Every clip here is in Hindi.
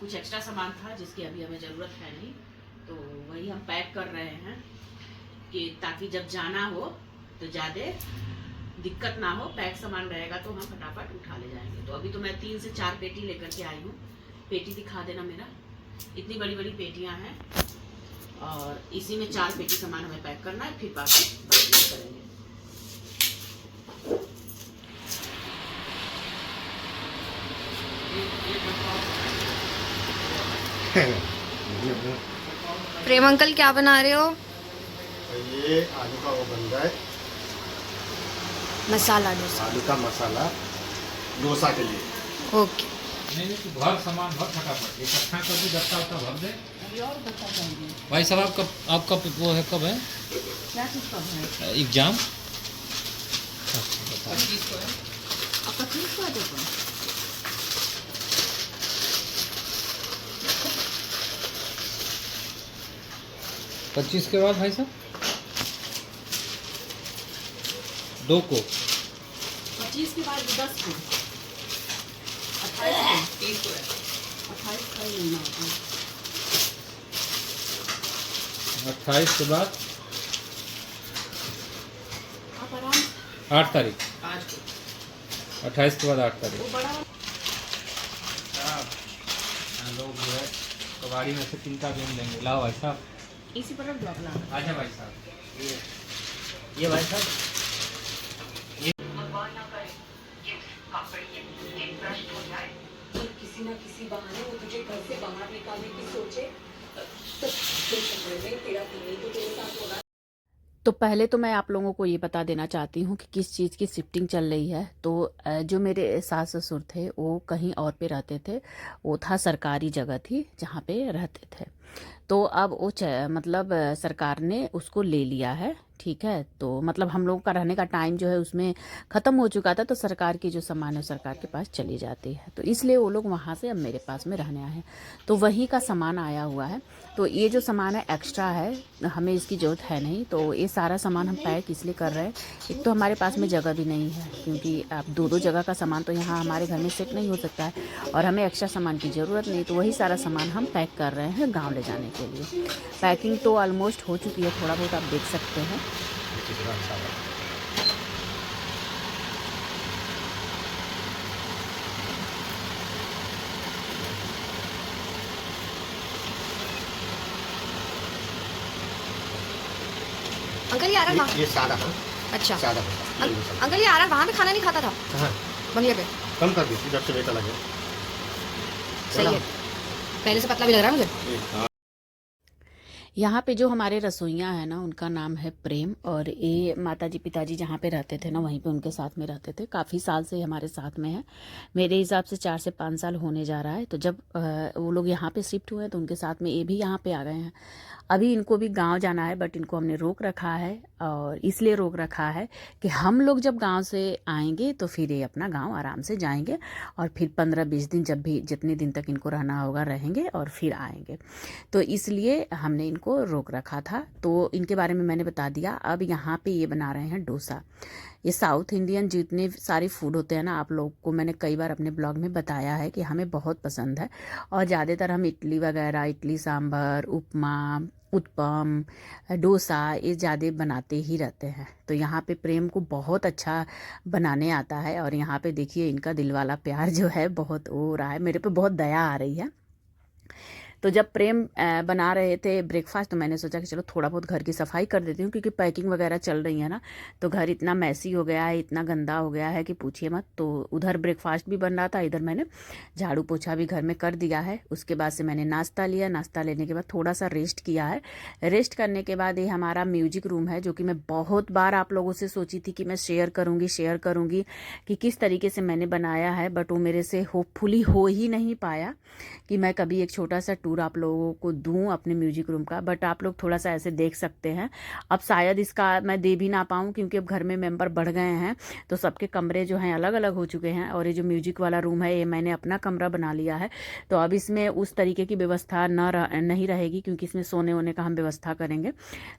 कुछ एक्स्ट्रा सामान था जिसकी अभी हमें ज़रूरत है नहीं, तो वही हम पैक कर रहे हैं कि ताकि जब जाना हो तो ज़्यादा दिक्कत ना हो। पैक सामान रहेगा तो हम फटाफट उठा ले जाएंगे। तो अभी तो मैं 3 से 4 पेटी लेकर के आई हूँ। पेटी दिखा देना मेरा, इतनी बड़ी बड़ी पेटियाँ हैं और इसी में 4 पेटी सामान हमें पैक करना है, फिर बाकी करेंगे। प्रेम अंकल क्या बना रहे हो? ये आलू का वो बन रहा है, मसाला डोसा। आलू का मसाला डोसा के लिए। ओके। नहीं तो भर सामान भर फटाफट इकट्ठा कर दी, दस्ता उस्ता भर दे। अभी और बता जाएंगे। भाई साहब आपका वो है कब है क्या चीज़ का है? एग्जाम? 25 को है। अब 25 को है देखो। 25 के बाद भाई साहब 2 को, 25 के बाद 10 को, 28 को, 30 को है। 28 का ही महीना होता है। 28 के बाद आप आराम 8 तारीख, 5 को 28 के बाद 8 तारीख। वो बड़ा लोग जो है कबाड़ी में से 3 का गेम लेंगे। लाओ भाई साहब, इसी पर रख दो अपना। आजा भाई साहब, ये भाई साहब किसी ना किसी बहाने वो तुझे घर से बाहर निकालने की सोचे तो तेरा तो तेरे साथ होगा। तो पहले तो मैं आप लोगों को ये बता देना चाहती हूँ कि किस चीज़ की शिफ्टिंग चल रही है। तो जो मेरे सास ससुर थे वो कहीं और पे रहते थे, वो था सरकारी जगह थी जहाँ पे रहते थे। तो अब वो मतलब सरकार ने उसको ले लिया है, ठीक है। तो मतलब हम लोगों का रहने का टाइम जो है उसमें ख़त्म हो चुका था, तो सरकार की जो सामान है सरकार के पास चली जाती है, तो इसलिए वो लोग वहाँ से अब मेरे पास में रहने आए हैं। तो वहीं का सामान आया हुआ है। तो ये जो सामान है एक्स्ट्रा है, हमें इसकी ज़रूरत है नहीं, तो ये सारा सामान हम पैक इसलिए कर रहे हैं। एक तो हमारे पास में जगह भी नहीं है, क्योंकि अब 2-2 जगह का सामान तो यहाँ हमारे घर में सेट नहीं हो सकता है, और हमें एक्स्ट्रा सामान की ज़रूरत नहीं। तो वही सारा सामान हम पैक कर रहे हैं गाँव ले जाने के लिए। पैकिंग तो ऑलमोस्ट हो चुकी है, थोड़ा बहुत आप देख सकते हैं। अंकल ये आ रहा ये सादा है। अच्छा सादा है। अंकल ये आ रहा वहाँ पे खाना नहीं खाता था हाँ, बंगले पे? कम कर दी, जब से बेटा लगे। सही है, पहले से पतला भी लग रहा है मुझे। यहाँ पे जो हमारे रसोइया है ना, उनका नाम है प्रेम, और ये माताजी पिताजी जहाँ पे रहते थे ना वहीं पे उनके साथ में रहते थे। काफ़ी साल से हमारे साथ में है, मेरे हिसाब से 4 से 5 साल होने जा रहा है। तो जब वो लोग यहाँ पे शिफ्ट हुए तो उनके साथ में ये भी यहाँ पे आ गए हैं। अभी इनको भी गांव जाना है, बट इनको हमने रोक रखा है, और इसलिए रोक रखा है कि हम लोग जब गांव से आएंगे तो फिर ये अपना गांव आराम से जाएंगे, और फिर 15-20 दिन जब भी जितने दिन तक इनको रहना होगा रहेंगे और फिर आएंगे। तो इसलिए हमने इनको रोक रखा था। तो इनके बारे में मैंने बता दिया। अब यहाँ पे ये बना रहे हैं डोसा। ये साउथ इंडियन जितने सारे फूड होते हैं ना, आप लोग को मैंने कई बार अपने ब्लॉग में बताया है कि हमें बहुत पसंद है, और ज़्यादातर हम इडली वगैरह, इडली सांभर, उपमा, उत्पम, डोसा ये ज़्यादा बनाते ही रहते हैं। तो यहाँ पे प्रेम को बहुत अच्छा बनाने आता है, और यहाँ पे देखिए इनका दिल वाला प्यार जो है बहुत हो रहा है, मेरे पे बहुत दया आ रही है। तो जब प्रेम बना रहे थे ब्रेकफास्ट, तो मैंने सोचा कि चलो थोड़ा बहुत घर की सफाई कर देती हूँ, क्योंकि पैकिंग वगैरह चल रही है ना, तो घर इतना मैसी हो गया है, इतना गंदा हो गया है कि पूछिए मत। तो उधर ब्रेकफास्ट भी बन रहा था, इधर मैंने झाड़ू पोछा भी घर में कर दिया है। उसके बाद से मैंने नाश्ता लिया, नाश्ता लेने के बाद थोड़ा सा रेस्ट किया है। रेस्ट करने के बाद ये हमारा म्यूजिक रूम है, जो कि मैं बहुत बार आप लोगों से सोची थी कि मैं शेयर करूँगी कि किस तरीके से मैंने बनाया है, बट वो मेरे से होपफुली हो ही नहीं पाया कि मैं कभी एक छोटा सा टूर आप लोगों को दूं अपने म्यूजिक रूम का, बट आप लोग थोड़ा सा ऐसे देख सकते हैं। अब शायद इसका मैं दे भी ना पाऊँ क्योंकि अब घर में मेंबर बढ़ गए हैं, तो सबके कमरे जो हैं अलग अलग हो चुके हैं। और ये जो म्यूजिक वाला रूम है ये मैंने अपना कमरा बना लिया है, तो अब इसमें उस तरीके की व्यवस्था नहीं रहेगी, क्योंकि इसमें सोने वोने का हम व्यवस्था करेंगे।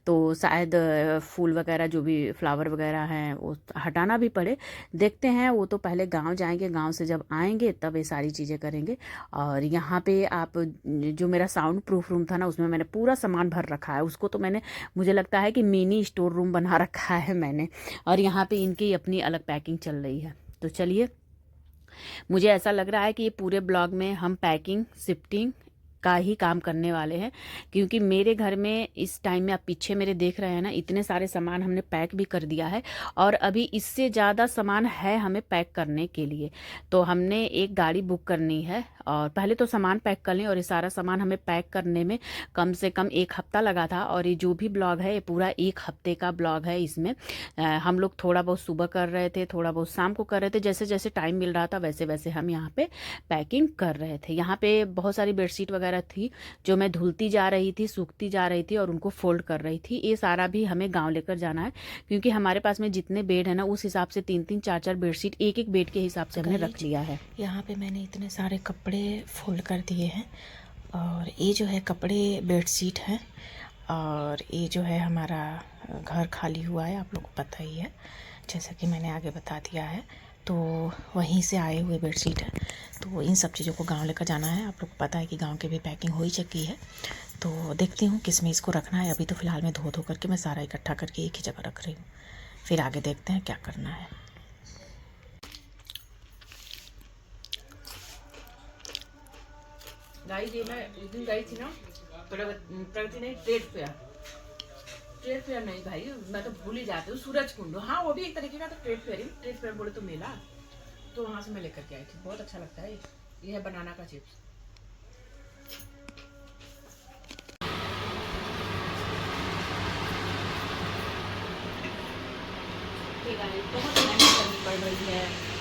तो शायद फूल वगैरह जो भी फ्लावर वगैरह हैं वो हटाना भी पड़े, देखते हैं। वो तो पहले गांव जाएंगे, गांव से जब आएंगे तब ये सारी चीज़ें करेंगे। और यहाँ पे आप जो मेरा साउंड प्रूफ रूम था ना, उसमें मैंने पूरा सामान भर रखा है। उसको तो मैंने, मुझे लगता है कि मिनी स्टोर रूम बना रखा है मैंने। और यहाँ पे इनकी अपनी अलग पैकिंग चल रही है। तो चलिए, मुझे ऐसा लग रहा है कि ये पूरे ब्लॉग में हम पैकिंग शिफ्टिंग का ही काम करने वाले हैं, क्योंकि मेरे घर में इस टाइम में आप पीछे मेरे देख रहे हैं ना, इतने सारे सामान हमने पैक भी कर दिया है और अभी इससे ज़्यादा सामान है हमें पैक करने के लिए। तो हमने एक गाड़ी बुक करनी है और पहले तो सामान पैक कर लें, और ये सारा सामान हमें पैक करने में कम से कम 1 हफ्ता लगा था। और ये जो भी ब्लॉग है ये पूरा 1 हफ्ते का ब्लॉग है। इसमें हम लोग थोड़ा बहुत सुबह कर रहे थे, थोड़ा बहुत शाम को कर रहे थे, जैसे जैसे टाइम मिल रहा था वैसे वैसे हम यहाँ पे पैकिंग कर रहे थे। यहाँ पे बहुत सारी बेडशीट वगैरह थी जो मैं धुलती जा रही थी, सूखती जा रही थी और उनको फोल्ड कर रही थी। ये सारा भी हमें गांव लेकर जाना है, क्योंकि हमारे पास में जितने बेड है ना उस हिसाब से 3-3 4-4 बेडशीट एक एक बेड के हिसाब से हमने रख लिया है। यहाँ पे मैंने इतने सारे कपड़े फोल्ड कर दिए हैं, और ये जो है कपड़े बेडशीट हैं, और ये जो है हमारा घर खाली हुआ है, आप लोग को पता ही है, जैसा कि मैंने आगे बता दिया है। तो वहीं से आए हुए बेडशीट है, तो इन सब चीज़ों को गांव लेकर जाना है। आप लोग को पता है कि गांव की भी पैकिंग हो ही चुकी है, तो देखती हूँ किस में इसको रखना है। अभी तो फ़िलहाल मैं धो करके मैं सारा इकट्ठा करके एक ही जगह रख रही हूँ, फिर आगे देखते हैं क्या करना है। गाइस, ये मैं उस दिन गई थी ना प्रगति नहीं, ट्रेड फेयर नहीं भाई, मैं तो भूल ही जाती हूँ। सूरज कुंड, हाँ वो भी एक तरीके का तो ट्रेड फेयर बोले तो मेला, तो वहाँ से मैं लेकर के आई थी। बहुत अच्छा लगता है ये है बनाना का चिप्स। बहुत मेहनत करनी पड़ रही है।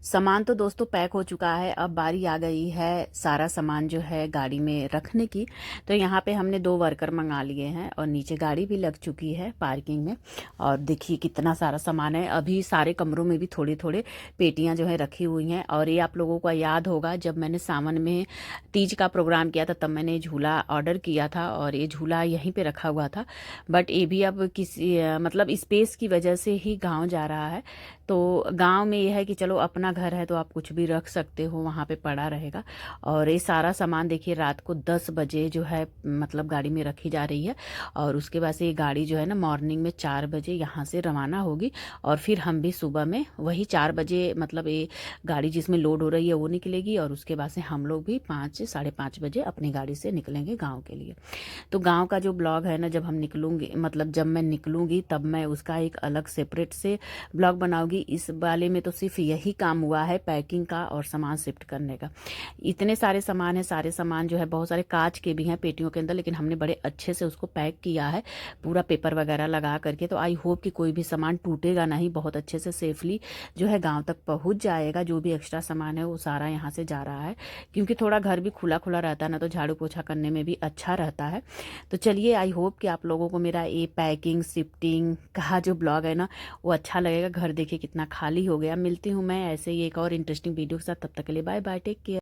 सामान तो दोस्तों पैक हो चुका है, अब बारी आ गई है सारा सामान जो है गाड़ी में रखने की। तो यहाँ पे हमने 2 वर्कर मंगा लिए हैं और नीचे गाड़ी भी लग चुकी है पार्किंग में। और देखिए कितना सारा सामान है। अभी सारे कमरों में भी थोड़े थोड़े पेटियाँ जो है रखी हुई हैं। और ये आप लोगों को याद होगा, जब मैंने सावन में तीज का प्रोग्राम किया था तब मैंने झूला ऑर्डर किया था और ये झूला यहीं पर रखा हुआ था। बट ये भी अब किसी मतलब स्पेस की वजह से ही गाँव जा रहा है। तो गांव में ये है कि चलो अपना घर है तो आप कुछ भी रख सकते हो, वहाँ पे पड़ा रहेगा। और ये सारा सामान देखिए रात को 10 बजे जो है मतलब गाड़ी में रखी जा रही है, और उसके बाद से ये गाड़ी जो है ना मॉर्निंग में 4 बजे यहाँ से रवाना होगी। और फिर हम भी सुबह में वही 4 बजे मतलब ये गाड़ी जिसमें लोड हो रही है वो निकलेगी, और उसके बाद से हम लोग भी 5 साढ़े 5 बजे अपनी गाड़ी से निकलेंगे गाँव के लिए। तो गाँव का जो ब्लॉग है ना, जब हम निकलूँगी मतलब जब मैं निकलूँगी तब मैं उसका एक अलग सेपरेट से ब्लॉग बनाऊँगी। इस वाले में तो सिर्फ यही काम हुआ है पैकिंग का और सामान शिफ्ट करने का। इतने सारे सामान है, सारे सामान जो है बहुत सारे कांच के भी हैं पेटियों के अंदर, लेकिन हमने बड़े अच्छे से उसको पैक किया है पूरा पेपर वगैरह लगा करके। तो आई होप कि कोई भी सामान टूटेगा नहीं, बहुत अच्छे से सेफली जो है गांव तक पहुंच जाएगा। जो भी एक्स्ट्रा सामान है वो सारा यहाँ से जा रहा है, क्योंकि थोड़ा घर भी खुला खुला रहता है ना, तो झाड़ू पोछा करने में भी अच्छा रहता है। तो चलिए, आई होप कि आप लोगों को मेरा ये पैकिंग शिफ्टिंग का जो ब्लॉग है ना वो अच्छा लगेगा। घर देखिए कितना खाली हो गया। मिलती हूँ मैं ऐसे ही एक और इंटरेस्टिंग वीडियो के साथ, तब तक के लिए बाय बाय, टेक केयर।